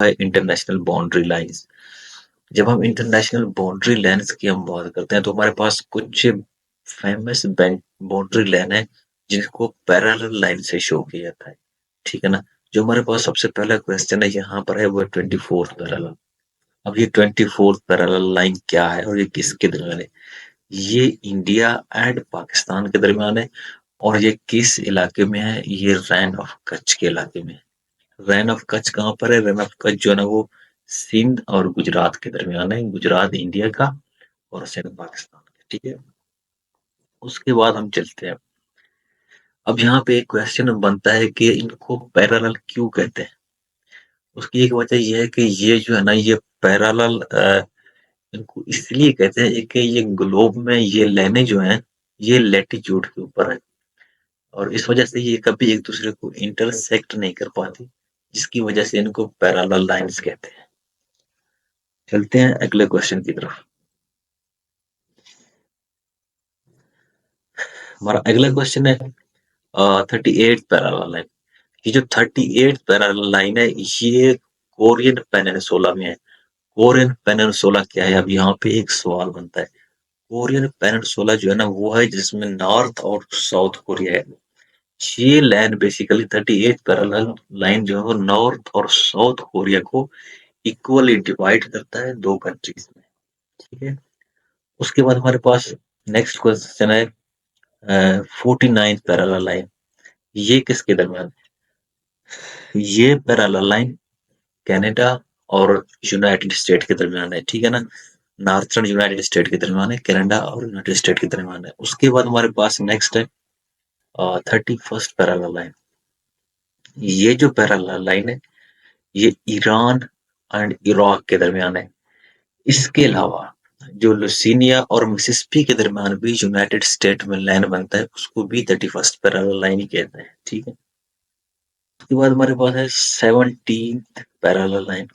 है international boundary lines. जब हम इंटरनेशनल बाउंड्री लाइंस की हम बात करते हैं तो हमारे पास कुछ फेमस बाउंड्री लाइन है जिनको पैरेलल लाइन से शो किया जाता है। ठीक है ना। जो हमारे पास सबसे पहला क्वेश्चन है यहाँ पर है वो 24th पैरेलल। अब ये 24th पैरेलल लाइन क्या है और ये किसके दरमियान है? ये इंडिया एंड पाकिस्तान के दरमियान है। और ये किस इलाके में है? ये रैन ऑफ कच्छ के इलाके में है। रैन ऑफ कच्छ कहाँ पर है? रैन ऑफ कच्छ जो है ना वो सिंध और गुजरात के दरमियान है। गुजरात इंडिया का और सिंध पाकिस्तान का। ठीक है। उसके बाद हम चलते हैं। अब यहाँ पे एक क्वेश्चन बनता है कि इनको पैरेलल क्यों कहते हैं? उसकी एक वजह ये है कि ये जो है ना ये पैरेलल इनको इसलिए कहते हैं कि ये ग्लोब में ये लाइनें जो हैं ये लैटिट्यूड के ऊपर है और इस वजह से ये कभी एक दूसरे को इंटरसेक्ट नहीं कर पाती, जिसकी वजह से इनको पैरेलल लाइंस कहते हैं। चलते हैं अगले क्वेश्चन की तरफ। हमारा अगला क्वेश्चन है 38 पैरेलल लाइन। ये जो 38 पैरेलल लाइन है ये कोरियन पेनिनसुला में है। कोरियन पेनिनसुला क्या है? अब यहाँ पे एक सवाल बनता है। कोरियन पेनिनसुला जो है ना वो है जिसमें नॉर्थ और साउथ कोरिया है। ये लाइन बेसिकली 38 पैरेलल लाइन जो है वो नॉर्थ और साउथ कोरिया को इक्वली डिवाइड करता है दो कंट्रीज में। ठीक है। उसके बाद हमारे पास नेक्स्ट क्वेश्चन है 49 पैरेलल लाइन। ये किसके दरमियान? ये पैरेलल लाइन कनाडा और यूनाइटेड स्टेट के दरमियान है। ठीक है ना। नॉर्थर्न यूनाइटेड स्टेट के दरमियान है, कनाडा और यूनाइटेड स्टेट के दरमियान है। उसके बाद हमारे पास नेक्स्ट है 31st पैरेलल लाइन। ये जो पैरेलल लाइन है ये ईरान एंड इराक के दरमियान है। इसके अलावा जो लुसीनिया और मिसिसिपी के दरमियान भी यूनाइटेड स्टेट में लाइन बनता है उसको भी 31st पैरेलल लाइन ही कहते हैं। ठीक है। उसके बाद हमारे पास है 17th पैरेलल लाइन।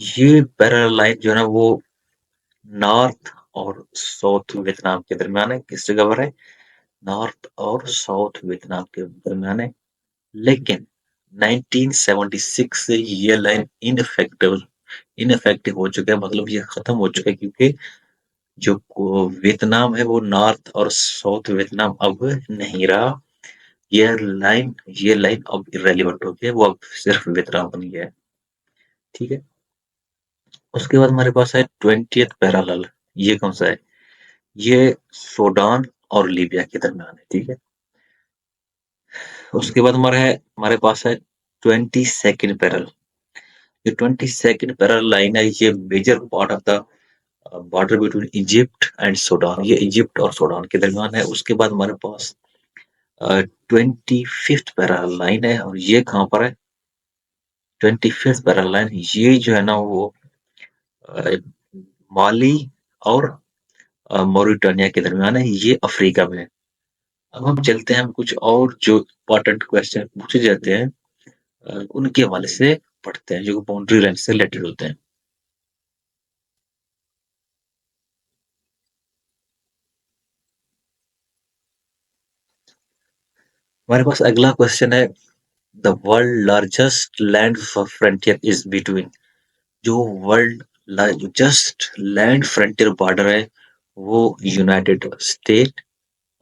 ये पैरेलल लाइन जो है ना वो नॉर्थ और साउथ वियतनाम के दरमियान है। किस जगह पर है? नॉर्थ और साउथ वियतनाम के दरमियान है। लेकिन 1976 से ये लाइन इनफेक्टिव हो चुका है, मतलब ये खत्म हो चुका है क्योंकि जो वियतनाम है वो नॉर्थ और साउथ वियतनाम अब नहीं रहा। ये लाइन अब इरेलीवेंट हो गई है, वो अब सिर्फ वियतनाम बन गया है। ठीक है। उसके बाद हमारे पास है 20th पैरेलल। ये कौन सा है? ये सूडान और लीबिया के दरमियान है। ठीक है। उसके बाद हमारे पास है 22nd पैरेलल। ये 22nd पैरेलल लाइन है। ये major part of the border between Egypt and Sudan. ये इजिप्ट और सूडान के दरमियान है। उसके बाद हमारे पास 25th पैरेलल लाइन है और ये कहाँ पर है? 25th पैरेलल लाइन ये जो है ना वो अ, माली और मॉरिटानिया के दरमियान है। ये अफ्रीका में है। अब हम चलते हैं, हम कुछ और जो इम्पोर्टेंट क्वेश्चन पूछे जाते हैं उनके हवाले से पढ़ते हैं जो बाउंड्री लाइन से रिलेटेड होते हैं। हमारे पास अगला क्वेश्चन है the world largest land frontier is between. जो world largest land frontier border है वो यूनाइटेड स्टेट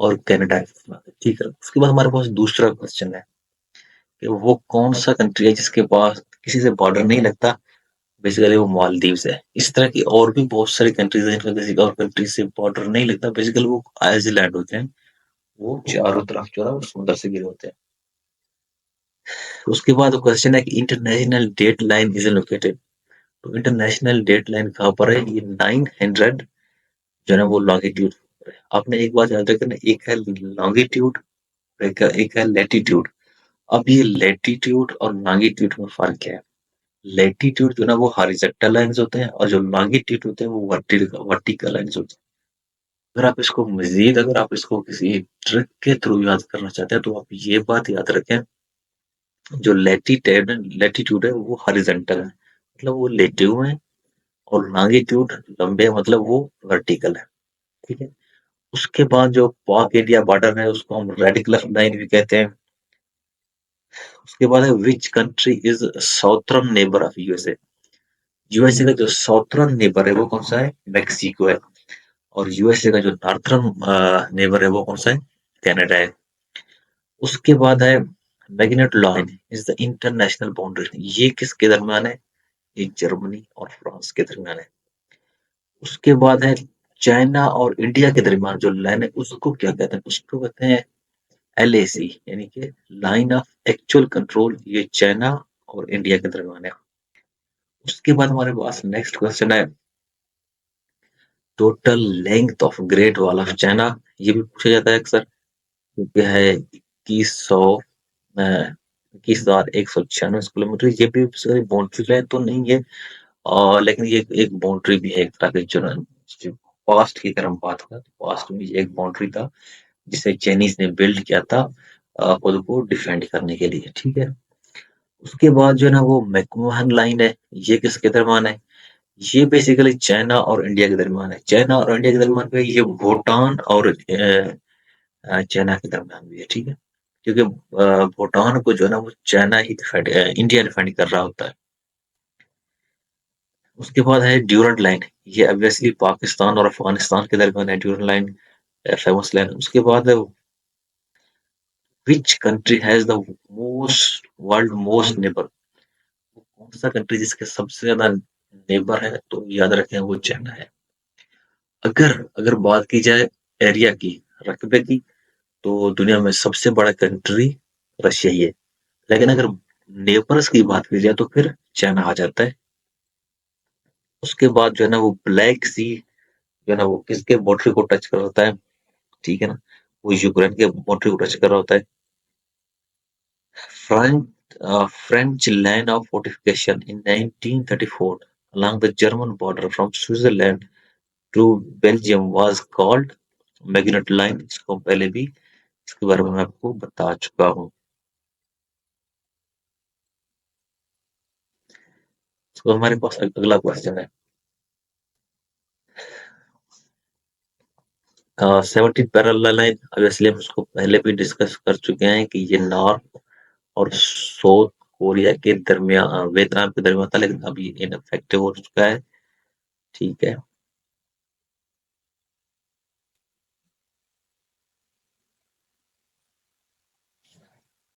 और कनाडा के साथ है। ठीक है। उसके बाद हमारे पास दूसरा क्वेश्चन है कि वो कौन सा कंट्री है जिसके पास किसी से बॉर्डर नहीं लगता? बेसिकली वो मालदीव्स है। इस तरह की और भी बहुत सारी कंट्रीज हैं जिनका किसी और कंट्री से बॉर्डर नहीं लगता। बेसिकली वो आइलैंड होते हैं। वो चारों तरफ जो है वो समुद्र से घिरे होते हैं। उसके बाद क्वेश्चन है कि international date line is located. तो इंटरनेशनल डेट लाइन कहाँ पर है? ये 900 जो है ना वो लॉन्गिट्यूड पर है। आपने एक बात याद रखना, एक है लॉन्गिट्यूड, एक है लैटिट्यूड। अब ये लैटिट्यूड और लॉन्गिट्यूड में फर्क क्या है? लैटिट्यूड जो है ना वो हॉरिजॉन्टल लाइंस होते हैं और जो लॉन्गिट्यूड होते हैं वो वर्टिकल लाइंस होते हैं। अगर आप इसको किसी ट्रिक के थ्रू याद करना चाहते हैं तो आप ये बात याद रखें, जो लैटिट्यूड है वो हॉरिजॉन्टल है, मतलब वो लेटे हुए हैं। और लॉन्गिट्यूड लंबे मतलब वो वर्टिकल है। ठीक है। उसके बाद जो पाक इंडिया बॉर्डर है उसको हम रेड क्लिफ लाइन भी कहते हैं। उसके बाद है which country is southern neighbour of USA. USA का जो साउथर्न नेबर है वो कौन सा है, मैक्सिको है। और यूएसए का जो नॉर्थर्न नेबर है वो कौन सा है, कनाडा है। उसके बाद है magnet line is the international boundary, ये किसके दरमियान है, ये जर्मनी और फ्रांस के दरमियान है। उसके बाद है चाइना और इंडिया के दरमियान जो लाइन है उसको क्या कहते हैं, उसको कहते हैं एलएसी, यानी कि लाइन ऑफ एक्चुअल कंट्रोल, ये चाइना और इंडिया के दरमियान है। उसके बाद हमारे पास नेक्स्ट क्वेश्चन है total length of great wall of China, ये भी पूछा जाता है अक्सर, क्योंकि है 21,196 किलोमीटर, ये भी बाउंड्री लाइन तो नहीं है, और लेकिन ये एक बाउंड्री भी है एक तरह की, जो पास्ट की अगर हम बात करें तो पास्ट में ये एक बाउंड्री था जिसे चाइनीज ने बिल्ड किया था खुद को डिफेंड करने के लिए, ठीक है। उसके बाद जो है ना वो मैकमोहन लाइन है, ये किसके दरमियान है, ये बेसिकली चाइना और इंडिया के दरमियान है। चाइना और इंडिया के दरमियान पे ये भूटान और चाइना के दरमियान भी है, ठीक है, क्योंकि भूटान को जो है ना वो चाइना ही डिफेंड, इंडिया डिफेंड कर रहा होता है। उसके बाद है ड्यूरेंट लाइन, ये ऑब्वियसली पाकिस्तान और अफगानिस्तान के दरमियान है ड्यूरेंट लाइन, फेमस लाइन। उसके बाद है which country has the most world most neighbour, कौन सा कंट्री जिसके सबसे ज्यादा नेबर है, तो याद रखें वो चाइना है। अगर अगर बात की जाए एरिया की, रकबे की, तो दुनिया में सबसे बड़ा कंट्री रशिया ही है। लेकिन अगर नेबर्स की बात की जाए तो फिर चाइना आ जाता है। उसके बाद जो है ना वो ब्लैक सी जो है ना वो किसके बॉर्डर को टच कर रहा होता है, ठीक है ना, वो यूक्रेन के बॉर्डर को टच कर रहा होता है। French land of fortification in 1934 along the German border from Switzerland to Belgium was called magnet line, इसको पहले भी इसके बारे में मैं आपको बता चुका हूँ। तो हमारे पास अगला क्वेश्चन है 17 पैरेलल लाइन, ऑब्वियसली हम उसको पहले भी डिस्कस कर चुके हैं कि ये नॉर्थ और साउथ कोरिया के दरमियान, वियतनाम के दरमियान था, लेकिन अभी इनफेक्टिव हो चुका है, ठीक है।